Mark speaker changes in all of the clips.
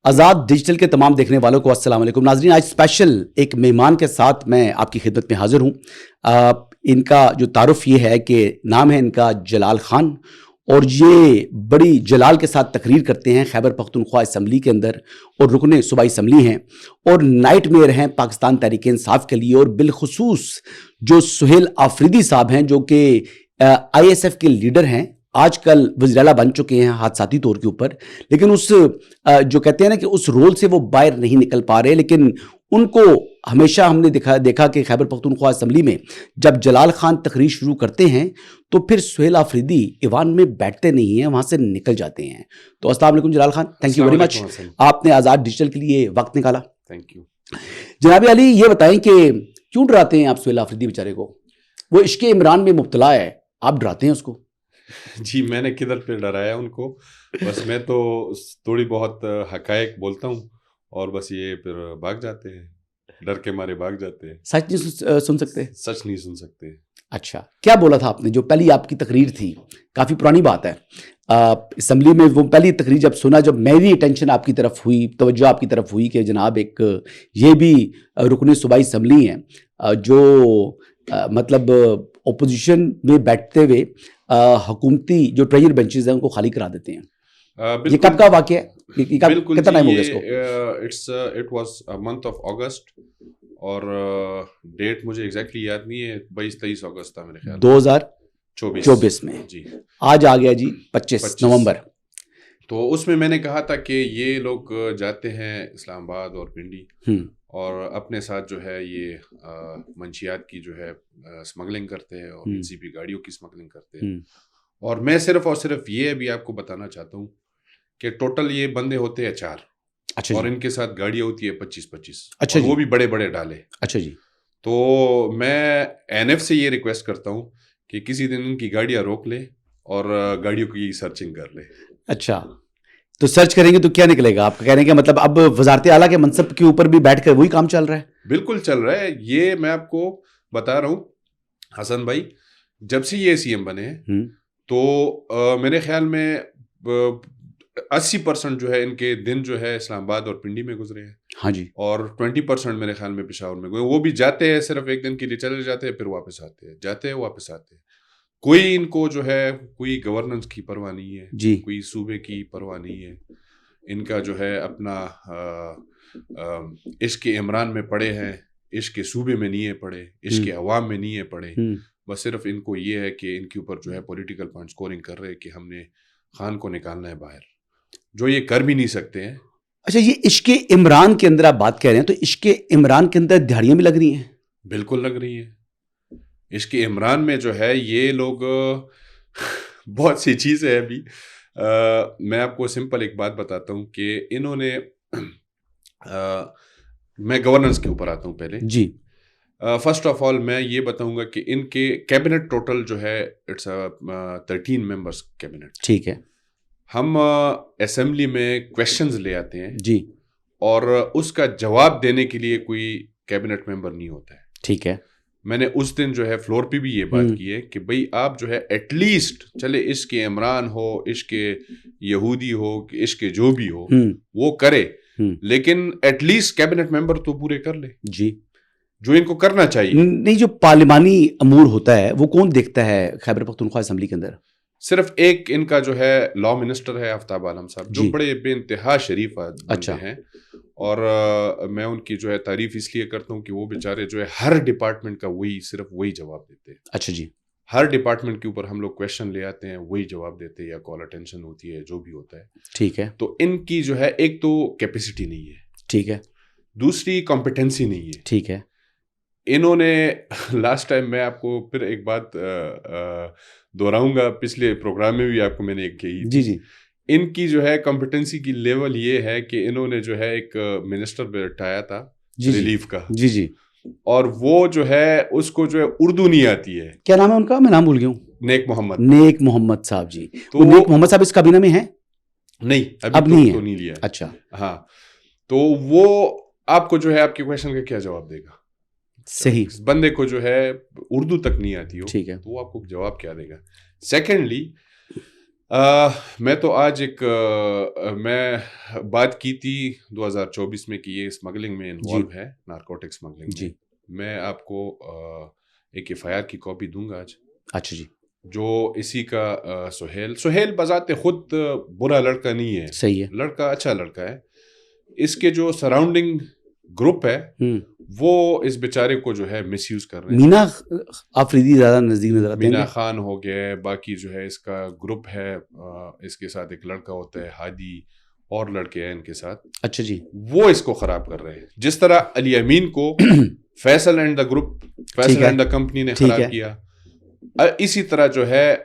Speaker 1: آزاد digital کے تمام دیکھنے والوں کو السلام علیکم ناظرین. آج اسپیشل ایک مہمان کے ساتھ میں آپ کی خدمت میں حاضر ہوں. ان کا جو تعارف یہ ہے کہ نام ہے ان کا جلال خان، اور یہ بڑی جلال کے ساتھ تقریر کرتے ہیں خیبر پختونخوا اسمبلی کے اندر، اور رکن صوبائی اسمبلی ہیں، اور نائٹ میئر ہیں پاکستان تحریک انصاف کے لیے. اور بالخصوص جو سہیل آفریدی صاحب ہیں جو کہ آئی ایس ایف کے لیڈر ہیں، آج کل وزیر اعلیٰ بن چکے ہیں حادثاتی طور کے اوپر، لیکن اس جو کہتے ہیں نا کہ اس رول سے وہ باہر نہیں نکل پا رہے. لیکن ان کو ہمیشہ ہم نے دیکھا کہ خیبر پختونخوا اسمبلی میں جب جلال خان تقریر شروع کرتے ہیں تو پھر سہیل آفریدی ایوان میں بیٹھتے نہیں ہیں، وہاں سے نکل جاتے ہیں. تو السلام علیکم Jalal Khan, thank you very much, آپ نے آزاد ڈیجیٹل کے لیے وقت نکالا.
Speaker 2: Thank you.
Speaker 1: جناب علی، یہ بتائیں کہ کیوں ڈراتے ہیں آپ سہیل آفریدی بیچارے کو؟ وہ عشق عمران میں مبتلا ہے، آپ ڈراتے ہیں اس کو؟
Speaker 2: جی میں نے کدھر پہ ڈرایا ان کو؟ بس میں تو تھوڑی بہت حقائق بولتا ہوں اور بس یہ پھر بھاگ جاتے ہیں، ڈر کے مارے بھاگ جاتے ہیں.
Speaker 1: سچ نہیں سن سکتے؟
Speaker 2: سچ نہیں سن سکتے.
Speaker 1: اچھا، کیا بولا تھا آپ نے جو پہلی آپ کی تقریر تھی؟ کافی پرانی بات ہے، اسمبلی میں وہ پہلی تقریر جب سنا، جب میری اٹینشن آپ کی طرف ہوئی، توجہ آپ کی طرف ہوئی کہ جناب ایک یہ بھی رکن صوبائی اسمبلی ہیں جو مطلب اپوزیشن میں بیٹھتے ہوئے حکومتی جو ٹریجر بینچز ہیں ان کو خالی کرا دیتے ہیں. یہ کب کا واقعہ ہے؟
Speaker 2: بالکل
Speaker 1: کتنا ٹائم ہو گیا اس کو؟
Speaker 2: It was month of August, اور ڈیٹ مجھے ایگزیکٹلی یاد نہیں ہے، 22-23 اگست تھا میرے خیال
Speaker 1: 2024 میں.
Speaker 2: جی
Speaker 1: آج آ گیا جی 25 نومبر.
Speaker 2: تو اس میں نے کہا تھا کہ یہ لوگ جاتے ہیں اسلام آباد اور پنڈی، اور اپنے ساتھ جو ہے یہ منشیات کی جو ہے اسمگلنگ کرتے ہیں اور NCP گاڑیوں کی اسمگلنگ کرتے ہیں. اور میں صرف اور صرف یہ بھی آپ کو بتانا چاہتا ہوں کہ ٹوٹل یہ بندے ہوتے ہیں 4.
Speaker 1: اچھا،
Speaker 2: اور ان کے ساتھ گاڑیاں ہوتی ہے 25.
Speaker 1: اچھا،
Speaker 2: وہ بھی بڑے بڑے ڈالے.
Speaker 1: اچھا جی.
Speaker 2: تو میں NF سے یہ ریکویسٹ کرتا ہوں کہ کسی دن ان کی گاڑیاں روک لے اور گاڑیوں کی سرچنگ کر لے.
Speaker 1: اچھا، تو سرچ کریں گے تو کیا نکلے گا؟ آپ کا کہنے کا مطلب اب وزارت اعلیٰ کے منصب کے اوپر بھی بیٹھ کر وہی کام چل رہا ہے؟
Speaker 2: بالکل چل رہا ہے. یہ میں آپ کو بتا رہا ہوں حسن بھائی، جب سے یہ CM بنے تو میرے خیال میں 80% جو ہے ان کے دن جو ہے اسلام آباد اور پنڈی میں گزرے ہیں.
Speaker 1: ہاں جی.
Speaker 2: اور 20% میرے خیال میں پشاور میں گئے. وہ بھی جاتے ہیں صرف ایک دن کے لیے چلے جاتے ہیں، پھر واپس آتے ہیں، جاتے ہیں واپس آتے ہیں. کوئی ان کو جو ہے کوئی گورننس کی پرواہ نہیں ہے
Speaker 1: جی،
Speaker 2: کوئی صوبے کی پرواہ نہیں ہے. ان کا جو ہے اپنا عشق عمران میں پڑے ہیں، عشق صوبے میں نہیں ہے پڑے، عشق عوام میں نہیں ہے پڑے. بس صرف ان کو یہ ہے کہ ان کے اوپر جو ہے پولیٹیکل پوائنٹ سکورنگ کر رہے کہ ہم نے خان کو نکالنا ہے باہر، جو یہ کر بھی نہیں سکتے ہیں.
Speaker 1: اچھا، یہ عشق عمران کے اندر آپ بات کہہ رہے ہیں، تو عشق عمران کے اندر دہاڑیاں بھی لگ رہی ہیں؟
Speaker 2: بالکل لگ رہی ہیں. عشق عمران میں جو ہے یہ لوگ بہت سی چیزیں ہیں. ابھی میں آپ کو سمپل ایک بات بتاتا ہوں کہ انہوں نے میں گورننس کے اوپر آتا ہوں پہلے.
Speaker 1: جی.
Speaker 2: فرسٹ آف آل میں یہ بتاؤں گا کہ ان کے کیبنٹ ٹوٹل جو ہے اٹس 13 ممبرس کیبنٹ.
Speaker 1: ٹھیک ہے.
Speaker 2: ہم اسمبلی میں کویشچنز لے آتے ہیں
Speaker 1: جی،
Speaker 2: اور اس کا جواب دینے کے لیے کوئی کیبنٹ ممبر نہیں ہوتا ہے.
Speaker 1: ٹھیک ہے.
Speaker 2: میں نے اس دن جو ہے فلور پہ بھی یہ بات کی ہے کہ بھئی آپ جو ہے ایٹ لیسٹ چلے عشق عمران ہو، عشق یہودی ہو، عشق جو بھی ہو وہ کرے، لیکن ایٹ لیسٹ کیبنٹ ممبر تو پورے کر لے.
Speaker 1: جی،
Speaker 2: جو ان کو کرنا چاہیے.
Speaker 1: نہیں، جو پارلیمانی امور ہوتا ہے وہ کون دیکھتا ہے خیبر پختونخوا اسمبلی کے اندر؟
Speaker 2: صرف ایک ان کا جو ہے لا منسٹر ہے آفتاب عالم صاحب، جو بڑے بے انتہا شریف بندے ہیں. اور میں ان کی جو ہے تعریف اس لیے کرتا ہوں کہ وہ بیچارے جو ہے ہر ڈپارٹمنٹ کا صرف وہی جواب دیتے ہیں.
Speaker 1: اچھا جی.
Speaker 2: ہر ڈپارٹمنٹ کے اوپر ہم لوگ کویشچن لے آتے ہیں، وہی جواب دیتے ہیں، یا کال اٹینشن ہوتی ہے، جو بھی ہوتا ہے.
Speaker 1: ٹھیک ہے.
Speaker 2: تو ان کی جو ہے ایک تو کیپیسٹی نہیں ہے.
Speaker 1: ٹھیک ہے.
Speaker 2: دوسری کمپیٹنسی نہیں ہے.
Speaker 1: ٹھیک ہے.
Speaker 2: انہوں نے لاسٹ ٹائم میں آپ کو پھر ایک بات دہراؤں گا، پچھلے پروگرام میں بھی آپ کو میں نے ایک کہی.
Speaker 1: جی جی.
Speaker 2: ان کی جو ہے کمپیٹنسی کی لیول یہ ہے کہ انہوں نے جو ہے ایک منسٹر بٹھایا تھا ریلیف کا.
Speaker 1: جی جی.
Speaker 2: اور وہ جو ہے اس کو جو ہے اردو نہیں آتی ہے.
Speaker 1: کیا نام ہے ان کا؟ میں نام بھول گیا ہوں.
Speaker 2: نیک محمد.
Speaker 1: نیک محمد صاحب. جی. تو نیک محمد صاحب اس کابینہ میں ہیں؟
Speaker 2: نہیں،
Speaker 1: اب نہیں
Speaker 2: تو نہیں لیا.
Speaker 1: اچھا.
Speaker 2: ہاں، تو وہ آپ کو جو ہے آپ کے کویشچن کا کیا جواب دے گا؟
Speaker 1: صحیح.
Speaker 2: بندے کو جو ہے اردو تک نہیں آتی ہو،
Speaker 1: ٹھیک ہے،
Speaker 2: تو وہ آپ کو جواب کیا دے گا؟ سیکنڈلی میں تو آج میں بات کی تھی 2024 میں کہ یہ اسمگلنگ میں انوالو ہے، نارکوٹک اسمگلنگ میں. میں آپ کو ایک FIR کی کاپی دوں گا آج.
Speaker 1: اچھا جی.
Speaker 2: جو اسی کا سہیل بذات خود برا لڑکا نہیں ہے،
Speaker 1: صحیح ہے،
Speaker 2: لڑکا اچھا لڑکا ہے. اس کے جو سراؤنڈنگ گروپ ہے وہ اس بیچارے کو جو ہے مس یوز کر رہے ہیں.
Speaker 1: مینا آفریدی زیادہ نزدیک نظر آتے ہیں.
Speaker 2: مینا خان ہو گیا، باقی جو ہے اس کا گروپ ہے، اس کے ساتھ ایک لڑکا ہوتا ہے ہادی، اور لڑکے ہیں ان کے ساتھ.
Speaker 1: اچھا جی.
Speaker 2: وہ اس کو خراب کر رہے ہیں، جس طرح علی امین کو Faisal and the group, Faisal and the company نے خراب کیا، اسی طرح جو ہے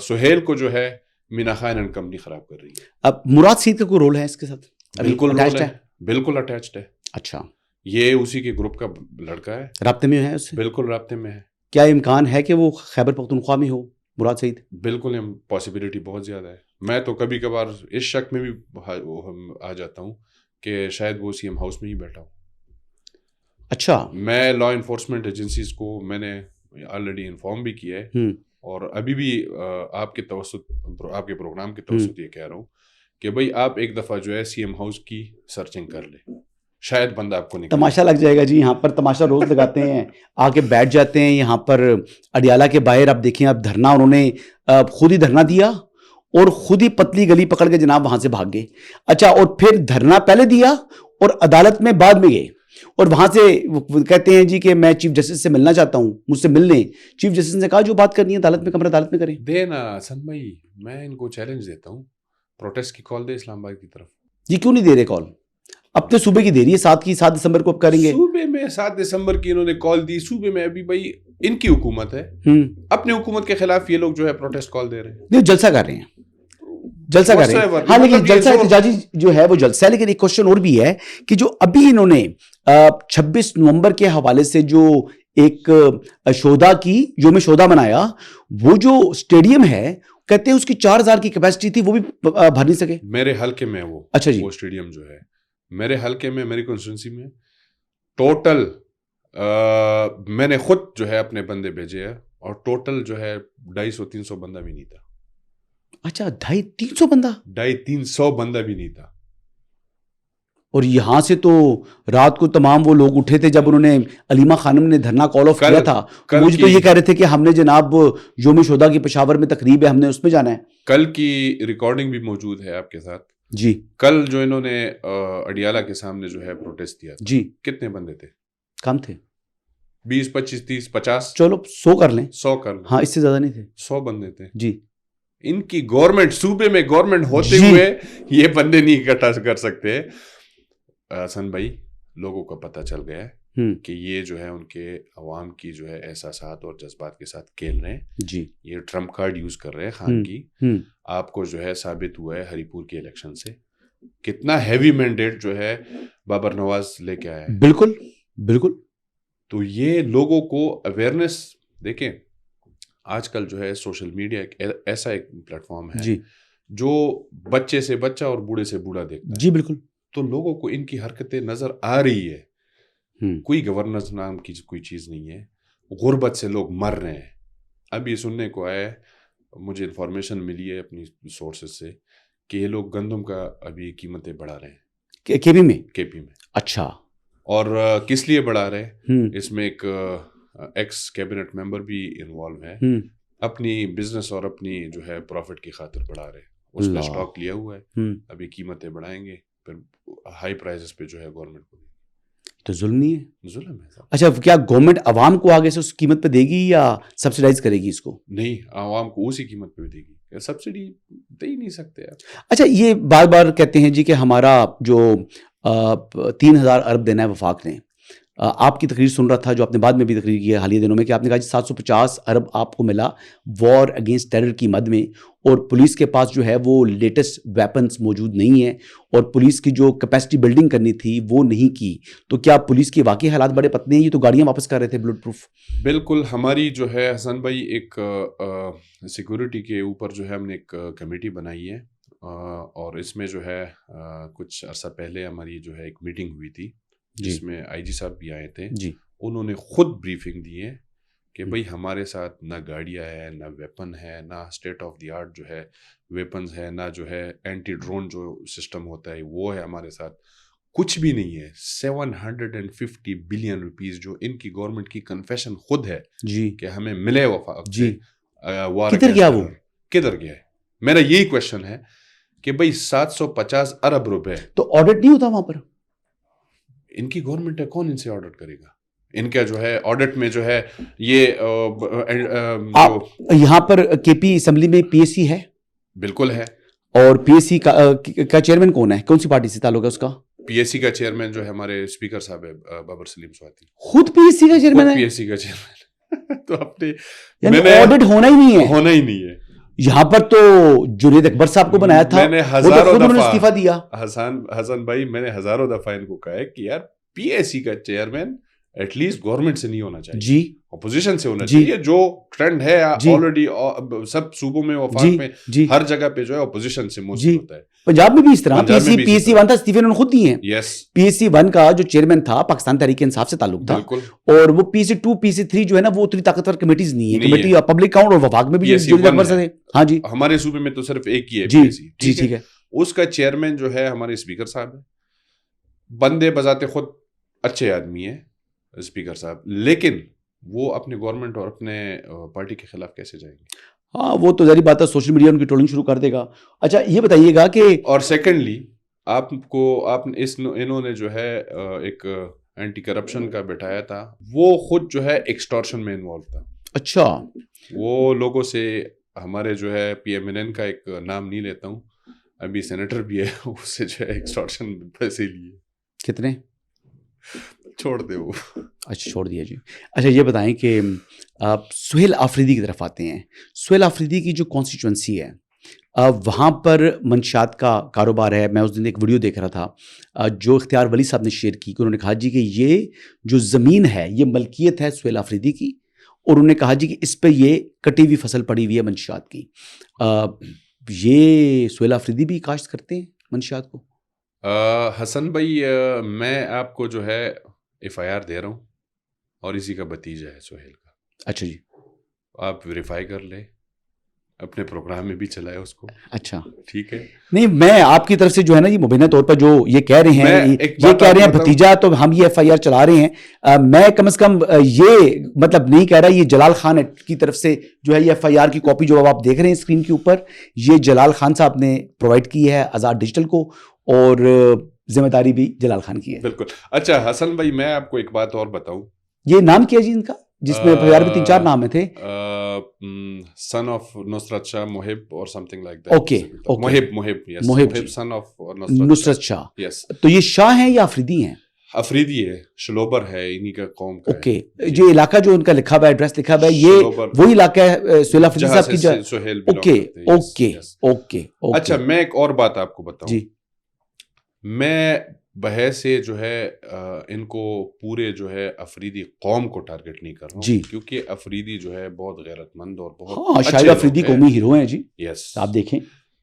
Speaker 2: سہیل کو جو ہے مینا خان اینڈ کمپنی خراب کر رہی ہے.
Speaker 1: اب مراد سعید کا کوئی رول ہے اس کے ساتھ؟
Speaker 2: بالکل رول ہے، بالکل اٹیچڈ ہے.
Speaker 1: اچھا.
Speaker 2: یہ اسی کے گروپ کا لڑکا ہے،
Speaker 1: رابطے میں ہے اس سے؟
Speaker 2: بالکل رابطے میں ہے.
Speaker 1: کیا امکان ہے کہ وہ خیبر پختونخوا میں ہو مراد سعید؟
Speaker 2: بالکل پاسبلٹی بہت زیادہ ہے. میں تو کبھی کبھار اس شک میں بھی آ جاتا ہوں کہ شاید وہ CM ہاؤس میں ہی بیٹھا ہوں.
Speaker 1: اچھا.
Speaker 2: میں لا انفورسمنٹ ایجنسیز کو میں نے آلریڈی انفارم بھی کیا ہے، اور ابھی بھی آپ کے پروگرام کے توسط یہ کہہ رہا ہوں کہ بھائی آپ ایک دفعہ جو ہے CM ہاؤس کی سرچنگ کر لیں، شاید بندہ آپ کو نکلے.
Speaker 1: تماشا لگ جائے گا جی. یہاں پر تماشا روز لگاتے ہیں، آ کے بیٹھ جاتے ہیں یہاں پر اڈیالہ کے باہر. آپ دیکھیں، اب دھرنا انہوں نے خود ہی دھرنا دیا اور خود ہی پتلی گلی پکڑ کے جناب وہاں سے بھاگ گئے. اچھا، اور پھر دھرنا پہلے دیا اور عدالت میں بعد میں گئے، اور وہاں سے کہتے ہیں جی کہ میں چیف جسٹس سے ملنا چاہتا ہوں، مجھ سے مل لیں. چیف جسٹس نے کہا جو بات کرنی ہے عدالت میں، کمرہ عدالت میں کریں.
Speaker 2: دینا حسن بھائی، میں ان کو چیلنج دیتا ہوں، پروٹیسٹ کی کال دے اسلام آباد کی طرف.
Speaker 1: جی کیوں نہیں دے رہے کال؟ اپنے صوبے کی دے رہی ہے، 7 دسمبر کو اب کریں گے.
Speaker 2: صوبے میں 7 دسمبر کی انہوں نے کال دی. صوبے میں ابھی بھائی ان کی حکومت ہے، اپنی حکومت کے خلاف یہ لوگ جو ہے پروٹیسٹ کال دے رہے ہیں.
Speaker 1: نہیں، جلسہ کر رہے ہیں، جلسہ کر رہے ہیں. ہاں، لیکن جلسہ احتجاجی جو ہے وہ جلسہ ہے. لیکن ایک کوشچن اور بھی ہے کہ جو ابھی انہوں نے 26 نومبر کے حوالے سے جو ایک شہدا کی یوم شہدا منایا، وہ جو اسٹیڈیم ہے کہتے ہیں اس کی 4000 کی کیپیسٹی تھی، وہ بھی بھر نہیں سکے.
Speaker 2: میرے حلقے میں وہ،
Speaker 1: اچھا جی،
Speaker 2: وہ اسٹیڈیم جو ہے میرے حلقے میں، میری کنسٹیٹوئنسی میں ٹوٹل میں نے خود جو ہے اپنے بندے بھیجے ہیں، اور ٹوٹل جو ہے 250-300 بندہ بھی نہیں تھا.
Speaker 1: اچھا، 250-300 بندہ؟
Speaker 2: 250-300 بندہ بھی نہیں تھا.
Speaker 1: اور یہاں سے تو رات کو تمام وہ لوگ اٹھے تھے جب انہوں نے علیمہ خانم نے دھرنا کال آف کیا تھا. مجھے تو یہ کہہ رہے تھے کہ ہم نے جناب یوم شہدا کی پشاور میں تقریب ہے، ہم نے اس میں جانا ہے. کل
Speaker 2: کی ریکارڈنگ بھی موجود ہے آپ کے ساتھ
Speaker 1: جی.
Speaker 2: کل جو انہوں نے اڈیالہ کے سامنے جو ہے پروٹیسٹ کیا
Speaker 1: جی،
Speaker 2: کتنے بندے تھے؟
Speaker 1: کم تھے،
Speaker 2: 20 25 30 50.
Speaker 1: چلو 100 کر لیں.
Speaker 2: 100 کر لیں.
Speaker 1: ہاں، اس سے زیادہ نہیں تھے.
Speaker 2: 100 بندے تھے
Speaker 1: جی.
Speaker 2: ان کی گورنمنٹ، صوبے میں گورنمنٹ ہوتے ہوئے یہ بندے نہیں اکٹھا کر سکتے. حسن بھائی، لوگوں کو پتہ چل گیا ہے کہ یہ جو ہے ان کے عوام کی جو ہے احساسات اور جذبات کے ساتھ کھیل رہے ہیں.
Speaker 1: جی.
Speaker 2: یہ ٹرمپ کارڈ یوز کر رہے ہیں خان کی. آپ کو جو ہے ثابت ہوا ہے ہری پور کے الیکشن سے کتنا ہیوی مینڈیٹ جو ہے بابر نواز لے کے آیا ہے.
Speaker 1: بالکل بالکل.
Speaker 2: تو یہ لوگوں کو اویئرنیس، دیکھیں آج کل جو ہے سوشل میڈیا ایسا ایک پلیٹ فارم ہے
Speaker 1: جی،
Speaker 2: جو بچے سے بچہ اور بوڑھے سے بوڑھا دیکھتا ہے.
Speaker 1: جی بالکل.
Speaker 2: تو لوگوں کو ان کی حرکتیں نظر آ رہی ہے. کوئی گورننس نام کی کوئی چیز نہیں ہے. غربت سے لوگ مر رہے ہیں. اب یہ سننے کو آیا ہے، مجھے انفارمیشن ملی ہے اپنی سورسز سے کہ یہ لوگ گندم کا ابھی قیمتیں بڑھا رہے ہیں
Speaker 1: کے پی میں.
Speaker 2: اچھا. اور کس لیے بڑھا رہے ہیں؟ اس میں ایک ایکس کیبنٹ ممبر بھی انوالو ہے. اپنی بزنس اور اپنی جو ہے پروفٹ کی خاطر بڑھا رہے ہیں. اس کا اسٹاک لیا ہوا ہے، ابھی قیمتیں بڑھائیں گے، پھر ہائی پرائزز پہ جو ہے گورنمنٹ کو.
Speaker 1: تو ظلم نہیں ہے؟
Speaker 2: ظلم ہے.
Speaker 1: اچھا، کیا گورنمنٹ عوام کو آگے سے اس قیمت پہ دے گی یا سبسیڈائز کرے گی اس کو؟
Speaker 2: نہیں، عوام کو اسی قیمت پہ دے گی. سبسڈی دے ہی نہیں سکتے آپ.
Speaker 1: اچھا، یہ بار بار کہتے ہیں جی کہ ہمارا جو 3000 ارب دینا ہے وفاق نے. آپ کی تقریر سن رہا تھا جو آپ نے بعد میں بھی تقریر کی ہے حالیہ دنوں میں، کہ آپ نے کہا 750 ارب آپ کو ملا وار اگینسٹ ٹیرر کی مد میں، اور پولیس کے پاس جو ہے وہ لیٹسٹ ویپنز موجود نہیں ہیں، اور پولیس کی جو کیپیسٹی بلڈنگ کرنی تھی وہ نہیں کی. تو کیا پولیس کے واقعی حالات بڑے پتلے ہیں؟ یہ تو گاڑیاں واپس کر رہے تھے بلٹ پروف.
Speaker 2: بالکل. ہماری جو ہے حسن بھائی ایک سیکورٹی کے اوپر جو ہے ہم نے ایک کمیٹی بنائی ہے، اور اس میں جو ہے کچھ عرصہ پہلے ہماری جو ہے ایک میٹنگ ہوئی تھی جس میں IG صاحب بھی آئے تھے.
Speaker 1: جی.
Speaker 2: انہوں نے خود بریفنگ دی ہے کہ بھئی ہمارے ساتھ نہ گاڑیاں ہے، نہ ویپن ہے، نہ اسٹیٹ آف دی آرٹ جو ہے ویپنز ہے، نہ جو ہے اینٹی ڈرون جو سسٹم ہوتا ہے وہ ہے ہمارے ساتھ، کچھ بھی نہیں ہے. 750 بلین روپیز جو ان کی گورنمنٹ کی کنفیشن خود ہے
Speaker 1: جی
Speaker 2: کہ ہمیں ملے وفاق
Speaker 1: جی
Speaker 2: وار
Speaker 1: کدھر گیا وہ؟
Speaker 2: کدھر گیا ہے؟ میرا یہی کوشچن ہے کہ بھئی 750 ارب روپے
Speaker 1: تو آڈٹ نہیں ہوتا وہاں پر؟
Speaker 2: ان کی گورنمنٹ ہے، کون ان سے آڈٹ کرے گا؟ ان کا جو ہے آڈٹ میں جو ہے یہ
Speaker 1: یہاں پر کے پی اسمبلی میں پی ایس سی ہے؟
Speaker 2: بالکل ہے.
Speaker 1: اور پی ایس سی کا چیئرمین کون ہے؟ کون سی پارٹی سے تعلق ہے اس کا؟
Speaker 2: پی ایس سی کا چیئرمین جو ہے ہمارے اسپیکر صاحب ہے بابر سلیم سواتی.
Speaker 1: خود پی ایس سی کا چیئرمین ہے؟
Speaker 2: پی ایس سی کا چیئرمین. تو اپنے
Speaker 1: یعنی آڈٹ ہونا ہی نہیں ہے.
Speaker 2: ہونا ہی نہیں ہے.
Speaker 1: یہاں پر تو جنید اکبر صاحب کو بنایا تھا،
Speaker 2: میں نے
Speaker 1: وہ تو خود انہوں نے
Speaker 2: دفعہ
Speaker 1: استعفیٰ دیا.
Speaker 2: حسن بھائی میں نے ہزاروں دفعہ ان کو کہا ہے کہ یار پی ایس سی کا چیئرمین ایٹ لیسٹ گورنمنٹ سے نہیں ہونا چاہیے،
Speaker 1: جی
Speaker 2: اپوزیشن سے ہونا چاہیے. جو ٹرینڈ ہے آلریڈی سب صوبوں میں وفاق میں ہر جگہ پہ جو ہے اپوزیشن سے موسٹ ہوتا ہے.
Speaker 1: پنجاب میں بھی اس طرح پی ایس سی 1 تھا، استعفے انہوں نے خود دیے ہیں.
Speaker 2: یس
Speaker 1: پی ایس سی 1 کا جو چیئرمین تھا پاکستان تحریک انصاف سے تعلق تھا،
Speaker 2: بالکل.
Speaker 1: اور وہ پی سی 2 پی سی 3 جو ہے نا وہ اتنی طاقتور کمیٹیز نہیں ہے. کمیٹی پبلک اکاؤنٹ اور وفاق میں بھی جو اکبر سے. ہاں جی
Speaker 2: ہمارے صوبے میں تو صرف ایک ہی ہے
Speaker 1: جی جی ٹھیک ہے.
Speaker 2: اس کا چیئرمین جو ہے ہمارے اسپیکر صاحب ہے. بندے بذات خود اچھے آدمی ہیں اسپیکر صاحب، لیکن وہ اپنے گورنمنٹ اور اپنے پارٹی کے خلاف کیسے جائیں گے؟
Speaker 1: ہاں وہ تو ظاہری بات ہے، سوشل میڈیا ان کی ٹرولنگ شروع کر دے گا. اچھا یہ بتائیے گا کہ
Speaker 2: اور سیکنڈلی انہوں نے جو ہے ایک اینٹی کرپشن کا بٹھایا تھا، وہ خود جو ہے ایکسٹورشن میں انوالو تھا.
Speaker 1: اچھا
Speaker 2: وہ لوگوں سے ہمارے جو ہے پی ایم این این کا ایک نام نہیں لیتا ہوں، ابھی سینیٹر بھی ہے، اس سے جو ہے ایکسٹورشن پیسے لیے.
Speaker 1: کتنے؟
Speaker 2: چھوڑ دے وہ.
Speaker 1: اچھا چھوڑ دیا جی. اچھا یہ بتائیں کہ آپ سہیل آفریدی کی طرف آتے ہیں. سہیل آفریدی کی جو کانسٹیچوئنسی ہے وہاں پر منشیات کا کاروبار ہے. میں اس دن ایک ویڈیو دیکھ رہا تھا جو اختیار ولی صاحب نے شیئر کی کہ انہوں نے کہا جی کہ یہ جو زمین ہے یہ ملکیت ہے سہیل آفریدی کی، اور انہوں نے کہا جی کہ اس پہ یہ کٹی ہوئی فصل پڑی ہوئی ہے منشیات کی. یہ سہیل آفریدی بھی کاشت کرتے ہیں منشیات کو؟
Speaker 2: حسن بھائی میں آپ کو جو ہے ایف آئی آر دے رہا ہوں اور اسی کا بھتیجا ہے سہیل کا.
Speaker 1: اچھا جی
Speaker 2: آپ ویریفائی کر لیں، اپنے پروگرام میں بھی چلائے اس کو.
Speaker 1: اچھا
Speaker 2: ٹھیک ہے.
Speaker 1: نہیں میں آپ کی طرف سے جو ہے نا یہ مبینہ طور پر جو یہ کہہ رہے ہیں یہ کہہ رہے ہیں بھتیجا، تو ہم یہ ایف آئی آر چلا رہے ہیں. میں کم از کم یہ مطلب نہیں کہہ رہا، یہ جلال خان کی طرف سے جو ہے یہ ایف آئی آر کی کاپی جو آپ دیکھ رہے ہیں اسکرین کے اوپر، یہ جلال خان صاحب نے پرووائڈ کی ہے آزاد ڈیجیٹل کو، اور ذمہ داری بھی جلال خان کی ہے.
Speaker 2: بالکل. اچھا حسن بھائی میں آپ کو ایک بات اور بتاؤں.
Speaker 1: یہ نام کیا جی ان کا جس میں ایف آئی آر میں 3-4 نام تھے؟
Speaker 2: سن آف نصرت شاہ محب اور some thing like that.
Speaker 1: Okay
Speaker 2: محب سن آف
Speaker 1: نصرت شاہ.
Speaker 2: یس.
Speaker 1: تو یہ شاہ ہیں یا آفریدی ہیں؟
Speaker 2: افریدی ہے، شلوبر ہے، انہی کا قوم کا.
Speaker 1: اوکے. جو علاقہ جو ان کا لکھا ہوا ہے ایڈریس لکھا ہوا ہے یہ وہی علاقہ ہے سہیل آفریدی صاحب کی؟
Speaker 2: سہیل.
Speaker 1: اوکے.
Speaker 2: اچھا میں ایک اور بات آپ کو بتاؤں
Speaker 1: جی.
Speaker 2: میں بحث سے جو ہے ان کو پورے جو ہے افریدی قوم کو ٹارگٹ نہیں کر رہا ہوں
Speaker 1: جی،
Speaker 2: کیونکہ افریدی جو ہے بہت غیرت مند اور بہت
Speaker 1: ہاں شاید افریدی قومی ہیرو ہیں جی.
Speaker 2: یس
Speaker 1: آپ دیکھیں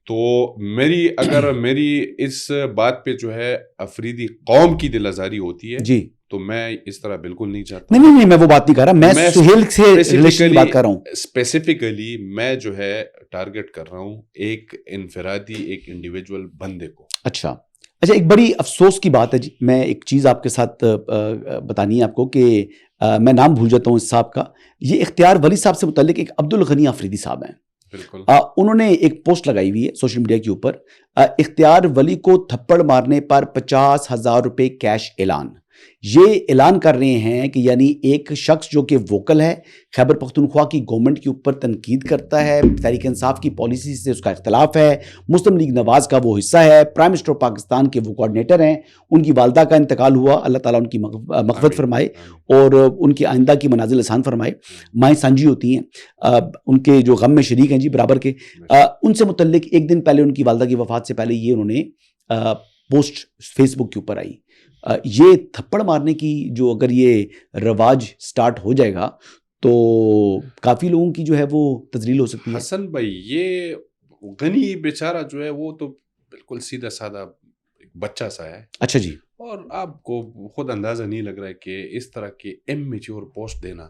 Speaker 2: تو میری اس بات پہ جو ہے افریدی قوم کی دل آزاری ہوتی ہے
Speaker 1: جی،
Speaker 2: تو میں اس طرح بالکل نہیں چاہتا.
Speaker 1: نہیں میں وہ بات نہیں کر رہا، میں سہیل سے ریلیشن کی بات کر رہا ہوں.
Speaker 2: اسپیسیفکلی میں جو ہے ٹارگٹ کر رہا ہوں ایک انفرادی ایک انڈیویجول بندے کو.
Speaker 1: اچھا ایک بڑی افسوس کی بات ہے جی. میں ایک چیز آپ کے ساتھ بتانی ہے آپ کو کہ میں نام بھول جاتا ہوں اس صاحب کا. یہ اختیار ولی صاحب سے متعلق ایک عبدالغنی آفریدی صاحب ہیں.
Speaker 2: بالکل.
Speaker 1: انہوں نے ایک پوسٹ لگائی ہوئی ہے سوشل میڈیا کے اوپر، اختیار ولی کو تھپڑ مارنے پر 50,000 روپے کیش اعلان. یہ اعلان کر رہے ہیں کہ یعنی ایک شخص جو کہ ووکل ہے، خیبر پختونخوا کی گورنمنٹ کے اوپر تنقید کرتا ہے، تحریک انصاف کی پالیسی سے اس کا اختلاف ہے، مسلم لیگ نواز کا وہ حصہ ہے، پرائم منسٹر پاکستان کے وہ کوآرڈینیٹر ہیں، ان کی والدہ کا انتقال ہوا، اللہ تعالیٰ ان کی مغفرت فرمائے اور ان کی آئندہ کی منازل آسان فرمائے. مائیں سانجی ہوتی ہیں، ان کے جو غم میں شریک ہیں جی برابر کے. ان سے متعلق ایک دن پہلے ان کی والدہ کی وفات سے پہلے یہ انہوں نے پوسٹ فیس بک کے اوپر آئی. یہ تھپڑ مارنے کی جو اگر یہ رواج سٹارٹ ہو جائے گا تو کافی لوگوں کی جو ہے وہ تذلیل ہو سکتی ہے.
Speaker 2: حسن بھائی یہ غنی بیچارہ جو ہے وہ تو بالکل سیدھا سادہ بچہ سا ہے.
Speaker 1: اچھا جی.
Speaker 2: اور آپ کو خود اندازہ نہیں لگ رہا ہے کہ اس طرح کے امیچور پوسٹ دینا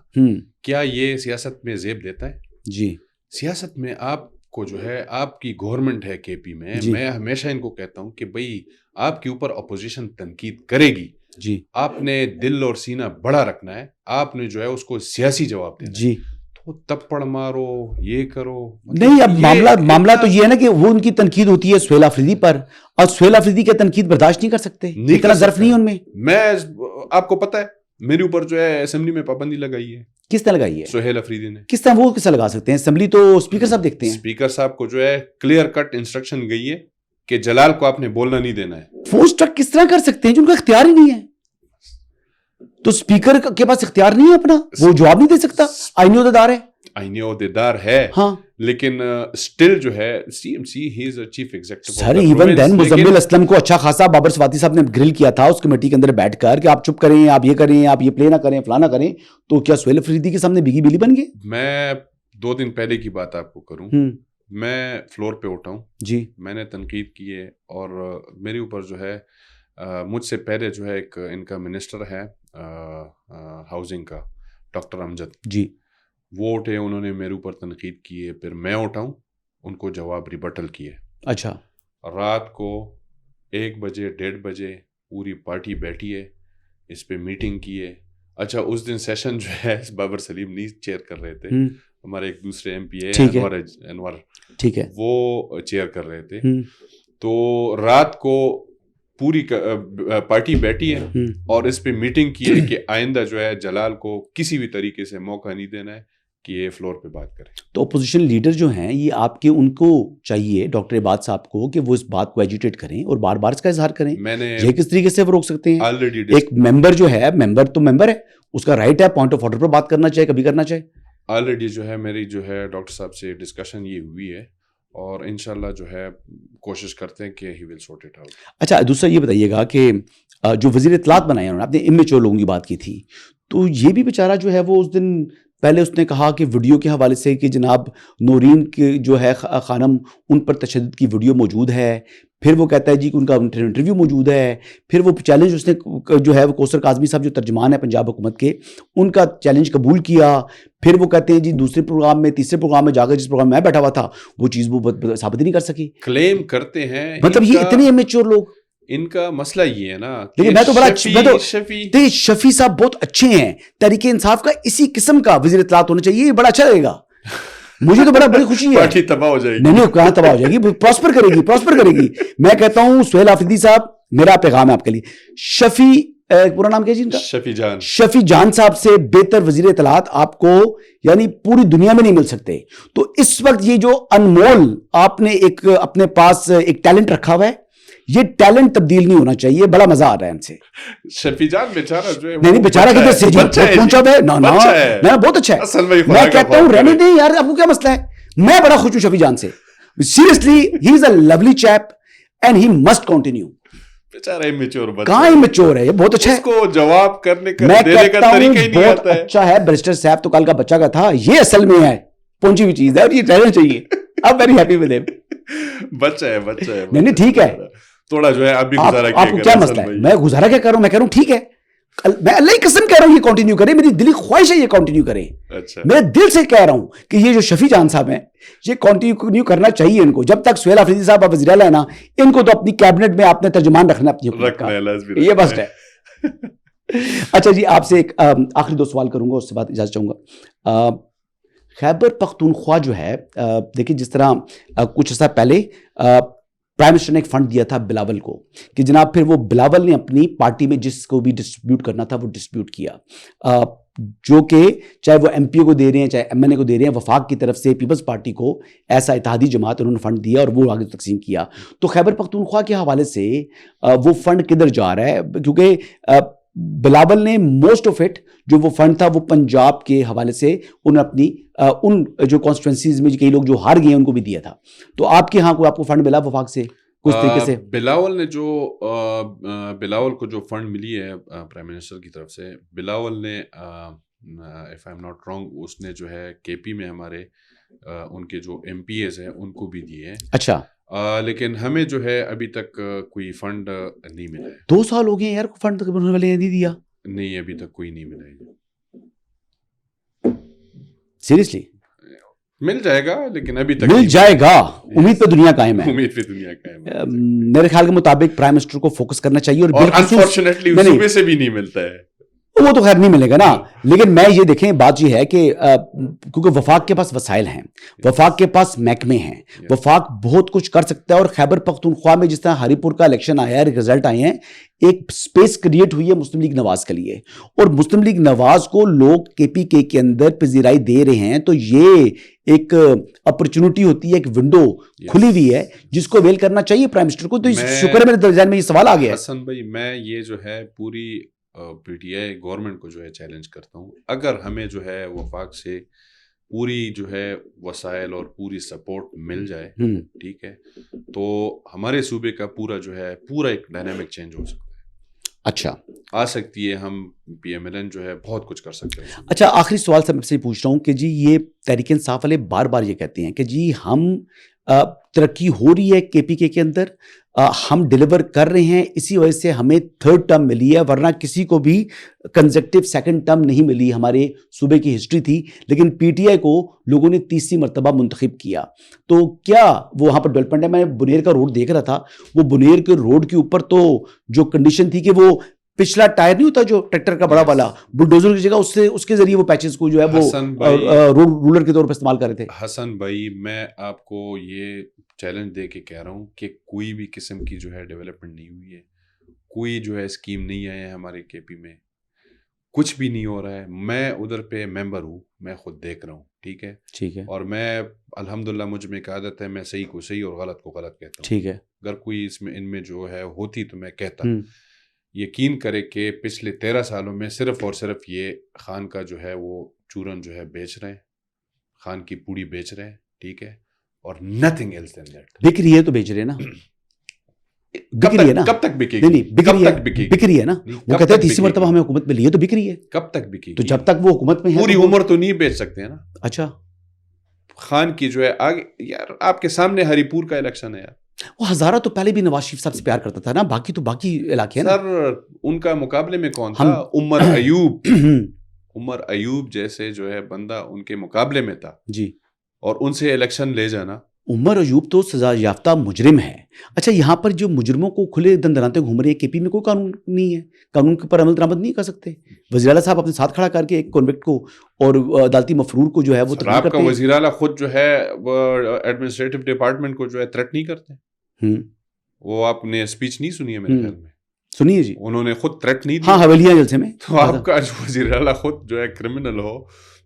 Speaker 2: کیا یہ سیاست میں زیب دیتا ہے؟
Speaker 1: جی
Speaker 2: سیاست میں آپ کو جو ہے آپ کی گورنمنٹ ہے کے پی میں، میں ہمیشہ ان کو کہتا ہوں کہ بھئی آپ کے اوپر اپوزیشن تنقید کرے گی،
Speaker 1: جی
Speaker 2: آپ نے دل اور سینہ بڑا رکھنا ہے، آپ نے جو ہے اس کو سیاسی جواب دینا ہے،
Speaker 1: جی
Speaker 2: تو تپڑ مارو، یہ کرو،
Speaker 1: نہیں. اب معاملہ تو یہ ہے نا کہ وہ ان کی تنقید ہوتی ہے سہیل آفریدی پر، اور سہیل آفریدی کی تنقید برداشت نہیں کر سکتے، اتنا ظرف نہیں ان میں.
Speaker 2: میں آپ کو پتہ ہے میرے اوپر جو ہے اسمبلی میں پابندی لگائی ہے.
Speaker 1: کس طرح لگائی ہے؟
Speaker 2: سہیل آفریدی نے.
Speaker 1: کس طرح؟ وہ کس طرح لگا سکتے ہیں؟ اسمبلی تو اسپیکر صاحب دیکھتے ہیں.
Speaker 2: اسپیکر صاحب کو جو ہے کلیئر کٹ انسٹرکشن گئی ہے کہ جلال کو آپ نے بولنا نہیں دینا ہے.
Speaker 1: وہ اسٹرک کس طرح کر سکتے ہیں جو ان کا اختیار ہی نہیں ہے؟ تو اسپیکر کے پاس اختیار نہیں ہے اپنا، وہ جواب نہیں دے سکتا. آئینی عہدیدار ہے،
Speaker 2: آئینی عہدیدار ہے،
Speaker 1: ہاں،
Speaker 2: لیکن اسٹل جو ہے سی ایم سی ہی از چیف ایگزیکٹو.
Speaker 1: سر ایون دین مزمل اسلم کو اچھا خاصا بابر سواتی صاحب نے گرل کیا تھا اس کمیٹی کے اندر بیٹھ کر کہ آپ چپ کریں، آپ یہ کریں، آپ یہ پلے نہ کریں، فلانا کریں. تو کیا سہیل آفریدی کے سامنے بگی بلی بن گئے؟
Speaker 2: میں 2 دن پہلے کی بات آپ کو کروں، میں فلور پہ اٹھا ہوں
Speaker 1: جی،
Speaker 2: میں نے تنقید کی ہے، اور میرے اوپر جو ہے مجھ سے پہلے جو ہے ایک ان کا منسٹر ہے ہاؤسنگ کا، ڈاکٹر امجد
Speaker 1: جی،
Speaker 2: وہ اٹھے، انہوں نے میرے اوپر تنقید کی ہے، پھر میں اٹھاؤں، ان کو جواب ریبٹل کیے.
Speaker 1: اچھا،
Speaker 2: رات کو 1 بجے 1:30 بجے پوری پارٹی بیٹھی ہے، اس پہ میٹنگ کی ہے. اچھا اس دن سیشن جو ہے بابر سلیم نہیں چیئر کر رہے تھے، ہمارے ایک دوسرے ایم پی ہے انور،
Speaker 1: ٹھیک ہے،
Speaker 2: وہ چیئر کر رہے تھے. تو رات کو پوری پارٹی بیٹھی ہے اور اس پہ میٹنگ کی ہے کہ آئندہ جو ہے جلال کو کسی بھی طریقے سے موقع نہیں دینا ہے کہ یہ فلور پہ بات کریں. تو
Speaker 1: اپوزیشن لیڈر جو ہیں یہ آپ کے، ان کو چاہیے ڈاکٹر عباد صاحب کو کہ وہ اس بات کو ایجیٹیٹ کریں اور بار بار اس کا اظہار کریں.
Speaker 2: میں نے
Speaker 1: یہ کس طریقے سے وہ روک سکتے ہیں؟
Speaker 2: آلریڈی
Speaker 1: ایک ممبر جو ہے، ممبر تو ممبر ہے، اس کا رائٹ ہے پوائنٹ آف آرڈر پر بات کرنا چاہے، کبھی کرنا چاہے.
Speaker 2: آلریڈی جو ہے میری جو ہے ڈاکٹر صاحب سے ڈسکشن یہ ہوئی ہے، اور انشاءاللہ جو ہے کوشش کرتے ہیں کہ ہی ول سورٹ اٹ آؤٹ.
Speaker 1: اچھا دوسرا یہ بتائیے گا کہ جو وزیر اطلاعات بنائے انہوں نے، آپ نے امیچور لوگوں کی بات کی تھی، تو یہ بھی بیچارہ جو ہے وہ اس دن پہلے اس نے کہا کہ ویڈیو کے حوالے سے کہ جناب نورین کے جو ہے خانم، ان پر تشدد کی ویڈیو موجود ہے. پھر وہ کہتا ہے جی کہ ان کا انٹرویو موجود ہے. پھر وہ چیلنج اس نے جو ہے وہ کوثر کاظمی صاحب جو ترجمان ہے پنجاب حکومت کے، ان کا چیلنج قبول کیا. پھر وہ کہتے ہیں جی دوسرے پروگرام میں، تیسرے پروگرام میں جا کر، جس پروگرام میں بیٹھا ہوا تھا، وہ چیز وہ ثابت ہی نہیں کر سکی.
Speaker 2: کلیم کرتے ہیں،
Speaker 1: مطلب یہ اتنے امیچور لوگ.
Speaker 2: ان کا مسئلہ یہ ہے نا،
Speaker 1: لیکن میں تو بڑا شفیع صاحب بہت اچھے ہیں، تحریک انصاف کا اسی قسم کا وزیر اطلاعات ہونا چاہیے، یہ بڑا اچھا رہے گا. مجھے تو بڑی خوشی ہے.
Speaker 2: پارٹی تباہ ہو جائے گی.
Speaker 1: نہیں کہاں تباہ ہو جائے گی، پراسپر کرے گی، پراسپر کرے گی. میں کہتا ہوں سہیل آفریدی صاحب، میرا پیغام ہے آپ کے لیے، شفیع پورا نام کیا جی ان کا؟ شفیع جان صاحب سے بہتر وزیر اطلاعات آپ کو یعنی پوری دنیا میں نہیں مل سکتے. تو اس وقت یہ جو انمول آپ نے ایک اپنے پاس ایک ٹیلنٹ رکھا ہوا ہے، یہ ٹیلنٹ تبدیل نہیں ہونا چاہیے. بڑا مزہ آ رہا ہے ان سے.
Speaker 2: شفیع جان بیچارہ جو ہے،
Speaker 1: نہیں بیچارہ کدھر سے پہنچا ہے، نا بہت اچھا ہے. میں کہتا ہوں رہنے دیں یار، آپ کو کیا مسئلہ ہے. میں بڑا خوش ہوں شفیع جان سے، seriously he is a lovely cheap and he must continue.
Speaker 2: بیچارہ امیچور بچہ،
Speaker 1: کہاں امیچور ہے، یہ بہت اچھا ہے.
Speaker 2: اس کو جواب کرنے کا،
Speaker 1: میں
Speaker 2: دینے کا طریقہ ہی نہیں
Speaker 1: بہت اچھا ہے. بیرسٹر صاحب تو کل کا بچہ کا تھا، یہ اصل میں ہے پہنچی ہوئی چیز ہے، اور یہ رہنا چاہیے. اب ویری ہیپی ود ہم.
Speaker 2: بچہ ہے، بچہ ہے.
Speaker 1: نہیں ٹھیک ہے،
Speaker 2: تھوڑا جو ہے آپ بھی گزارا کیا.
Speaker 1: آپ کو کیا مسئلہ ہے؟ میں گزارا کیا کر رہا ہوں؟ میں کہہ رہا ہوں ٹھیک ہے، میں اللہ کی قسم کہہ رہا ہوں یہ کنٹینیو کریں، میری دلی خواہش ہے یہ کنٹینیو کریں. میں دل سے کہہ رہا ہوں کہ یہ جو شفیع جان صاحب ہیں، یہ کنٹینیو کرنا چاہیے ان کو. جب تک سہیل آفریدی صاحب آپ وزیر اعلیٰ ہے نا، ان کو تو اپنی کیبنٹ میں آپ نے ترجمان رکھنا اپنی حکومت کا، یہ بس ہے. اچھا جی، آپ سے ایک آخری 2 سوال کروں گا، اس سے بعد اجازت چاہوں گا. خیبر پختونخوا جو ہے، دیکھیں جس طرح کچھ عرصہ پہلے پرائم منسٹر نے ایک فنڈ دیا تھا بلاول کو کہ جناب، پھر وہ بلاول نے اپنی پارٹی میں جس کو بھی ڈسٹریبیوٹ کرنا تھا وہ ڈسٹریبیوٹ کیا، جو کہ چاہے وہ ایم پی او کو دے رہے ہیں، چاہے ایم این اے کو دے رہے ہیں. وفاق کی طرف سے پیپلز پارٹی کو ایسا اتحادی جماعت انہوں نے فنڈ دیا اور وہ آگے تقسیم کیا. تو خیبر پختونخوا کے حوالے سے وہ فنڈ کدھر جا رہا ہے؟ کیونکہ بلاول نے موسٹ آف اٹ جو وہ فنڈ تھا وہ پنجاب کے حوالے سے انہوں نے اپنی ان جو کانسٹیٹوئنسیز میں کئی لوگ جو ہار گئے ہیں ان کو بھی دیا تھا. تو آپ کے ہاں کوئی آپ کو فنڈ ملا وفاق سے کچھ طریقے سے؟
Speaker 2: بلاول نے جو بلاول کو جو فنڈ ملی ہے پرائم منسٹر کی طرف سے، بلاول نے if I am not wrong, اس نے جو ہے کے پی میں ہمارے ان کے جو ایم پی ایز ہیں ان کو بھی دیے ہیں.
Speaker 1: اچھا.
Speaker 2: لیکن ہمیں جو ہے ابھی تک کوئی فنڈ نہیں ملا ہے.
Speaker 1: 2 سال ہو گئے یار, فنڈ تقریباً والے نے نہیں دیا.
Speaker 2: نہیں, ابھی تک کوئی نہیں ملا ہے.
Speaker 1: سیریسلی
Speaker 2: مل جائے گا, لیکن ابھی تک
Speaker 1: مل جائے گا. امید پہ دنیا قائم ہے.
Speaker 2: امید پہ دنیا قائم ہے.
Speaker 1: میرے خیال کے مطابق پرائم منسٹر کو فوکس کرنا چاہیے. اور
Speaker 2: انفارچونیٹلی صوبے سے بھی نہیں ملتا ہے.
Speaker 1: وہ تو خیر نہیں ملے گا نا, لیکن میں یہ دیکھیں بات یہ ہے کہ کیونکہ وفاق کے پاس وسائل ہیں, وفاق کے پاس محکمے ہیں, وفاق بہت کچھ کر سکتا ہے. اور خیبر پختونخوا میں جس طرح ہری پور کا الیکشن آیا ہے, رزلٹ آئے ہیں, ایک سپیس کریٹ ہوئی ہے مسلم لیگ نواز کے لیے, اور مسلم لیگ نواز کو لوگ کے پی کے اندر پذیرائی دے رہے ہیں. تو یہ ایک اپرچونٹی ہوتی ہے, ایک ونڈو کھلی ہوئی ہے جس کو ویل کرنا چاہیے پرائم منسٹر کو. تو شکر ہے میرے ذہن میں یہ سوال آ گیا.
Speaker 2: حسن بھائی, میں یہ جو ہے پوری پی ٹی آئی گورنمنٹ کو جو ہے چیلنج کرتا ہوں, اگر ہمیں جو ہے وفاق سے پوری جو ہے وسائل اور پوری سپورٹ مل جائے, ٹھیک ہے, تو ہمارے صوبے کا پورا جو ہے پورا ایک ڈائنامک چینج ہو سکتا ہے.
Speaker 1: اچھا
Speaker 2: آ سکتی ہے, ہم پی ایم ایل این جو ہے بہت کچھ کر سکتے ہیں.
Speaker 1: اچھا, آخری سوال سے میں سے پوچھ رہا ہوں کہ جی یہ تحریک انصاف والے بار بار یہ کہتے ہیں کہ جی ہم ترقی ہو رہی ہے کے پی کے اندر, ہم ڈیلیور کر رہے ہیں, اسی وجہ سے ہمیں 3rd ٹرم ملی ہے, ورنہ کسی کو بھی کنزیکٹیو 2nd ٹرم نہیں ملی. ہمارے صوبے کی ہسٹری تھی, لیکن پی ٹی آئی کو لوگوں نے 30ری مرتبہ منتخب کیا. تو کیا وہ وہاں پر ڈیولپمنٹ ہے؟ میں بنیر کا روڈ دیکھ رہا تھا, وہ بنیر کے روڈ کے اوپر تو جو کنڈیشن تھی کہ وہ پچھلا ٹائر نہیں ہوتا جو ٹریکٹر کا بڑا والا, بلڈوزر کی جگہ اس کے ذریعے وہ پیچز کو جو ہے وہ رولر کے طور پر استعمال کر رہے تھے.
Speaker 2: حسن بھائی, میں آپ کو یہ چیلنج دے کے کہہ رہا ہوں کہ کوئی بھی قسم کی جو ہے ڈیولپمنٹ نہیں ہوئی ہے, کوئی جو ہے اسکیم نہیں آئے ہیں ہمارے کے پی میں, کچھ بھی نہیں ہو رہا ہے. میں ادھر پہ ممبر ہوں, میں خود دیکھ رہا ہوں, ٹھیک ہے,
Speaker 1: ٹھیک ہے,
Speaker 2: اور میں الحمدللہ مجھ میں ایک عادت ہے, میں صحیح کو صحیح اور غلط کو غلط کہتا ہوں,
Speaker 1: ٹھیک ہے.
Speaker 2: اگر کوئی اس میں ان میں جو ہے ہوتی تو میں کہتا. یقین کرے کہ پچھلے 13 سالوں میں صرف اور صرف یہ خان کا جو ہے وہ چورن جو ہے بیچ رہے ہیں, خان کی پوڑی بیچ رہے ہیں, ٹھیک ہے, اور nothing else than that.
Speaker 1: بک رہی ہے تو بیچ رہے ہیں نا, بک رہی ہے نا,
Speaker 2: کب تک بکے گی؟
Speaker 1: نہیں بک رہی ہے نا. وہ کہتے ہیں 30ری مرتبہ ہمیں حکومت ملی ہے تو بک رہی ہے.
Speaker 2: کب تک بکے گی؟
Speaker 1: تو جب تک وہ حکومت میں ہے
Speaker 2: پوری عمر تو نہیں بیچ سکتے ہیں نا.
Speaker 1: اچھا,
Speaker 2: خان کی جو ہے آگے, یار آپ کے سامنے ہری پور کا الیکشن ہے یار,
Speaker 1: وہ ہزارہ تو پہلے بھی نواز شریف صاحب سے پیار کرتا تھا نا, باقی تو باقی علاقے ہیں نا.
Speaker 2: سر ان کا مقابلے میں کون تھا؟ عمر ایوب. عمر ایوب جیسے جو ہے بندہ ان کے مقابلے میں تھا
Speaker 1: جی,
Speaker 2: اور ان سے الیکشن لے جانا.
Speaker 1: عمر ایوب تو سزا یافتہ مجرم ہے. اچھا, یہاں پر جو مجرموں کو کھلے دن دناتے گھوم رہے ہیں, کے پی میں کوئی قانون نہیں ہے, قانون پر عمل درآمد نہیں کر سکتے. وزیر اعلیٰ صاحب اپنے ساتھ کھڑا کر کے ایک کنوکٹ کو اور عدالتی مفرور کو جو ہے وہ
Speaker 2: آپ کا وزیر اعلیٰ خود جو ہے وہ ایڈمنسٹریٹو ڈپارٹمنٹ کو جو ہے تھریٹ نہیں کرتے. وہ آپ نے اسپیچ نہیں سنی ہے میرے خیال میں؟
Speaker 1: سنیے جی,
Speaker 2: انہوں نے خود تھریٹ نہیں دی.
Speaker 1: ہاں, حویلیاں جلسے میں.
Speaker 2: تو آپ کا وزیر اعلیٰ خود جو ہے کرمنل ہو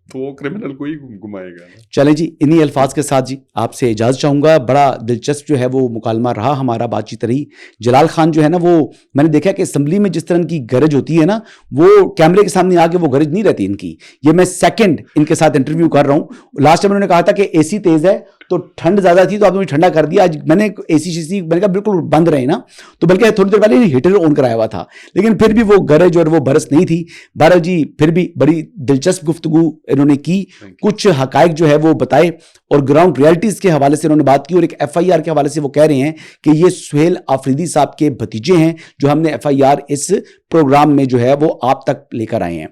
Speaker 2: تو وہ کرمنل کو ہی گھمائے گا.
Speaker 1: چلیں جی, انہی الفاظ کے ساتھ جی آپ سے اجازت چاہوں گا. بڑا دلچسپ جو ہے وہ مکالمہ رہا ہمارا, بات چیت رہی. جلال خان جو ہے نا, وہ میں نے دیکھا کہ اسمبلی میں جس طرح کی گرج ہوتی ہے نا, وہ کیمرے کے سامنے آ کے وہ گرج نہیں رہتی ان کی. یہ میں سیکنڈ ان کے ساتھ انٹرویو کر رہا ہوں. لاسٹ ٹائم انہوں نے کہا تھا کہ اے سی تیز ہے تو ٹھنڈ زیادہ تھی تو آپ نے ٹھنڈا کر دیا. آج میں نے اے سی شیسی میں نے کہا بالکل بند رہے نا, تو بلکہ تھوڑی دیر پہلے ہیٹر آن کرایا ہوا تھا, لیکن پھر بھی وہ گرج اور وہ برس نہیں تھی. بہرحال جی پھر بھی بڑی دلچسپ گفتگو انہوں نے کی, کچھ حقائق جو ہے وہ بتائے, اور گراؤنڈ ریالٹیز کے حوالے سے انہوں نے بات کی, اور ایک ایف آئی آر کے حوالے سے وہ کہہ رہے ہیں کہ یہ سہیل آفریدی صاحب کے بھتیجے ہیں جو ہم نے ایف آئی آر اس پروگرام میں جو ہے وہ آپ تک لے کر آئے ہیں.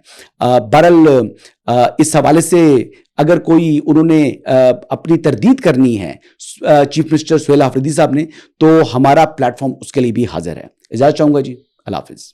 Speaker 1: بہرحال اس حوالے سے اگر کوئی انہوں نے اپنی تردید کرنی ہے چیف منسٹر سہیل آفریدی صاحب نے, تو ہمارا پلیٹ فارم اس کے لیے بھی حاضر ہے. اجازت چاہوں گا جی, اللہ حافظ.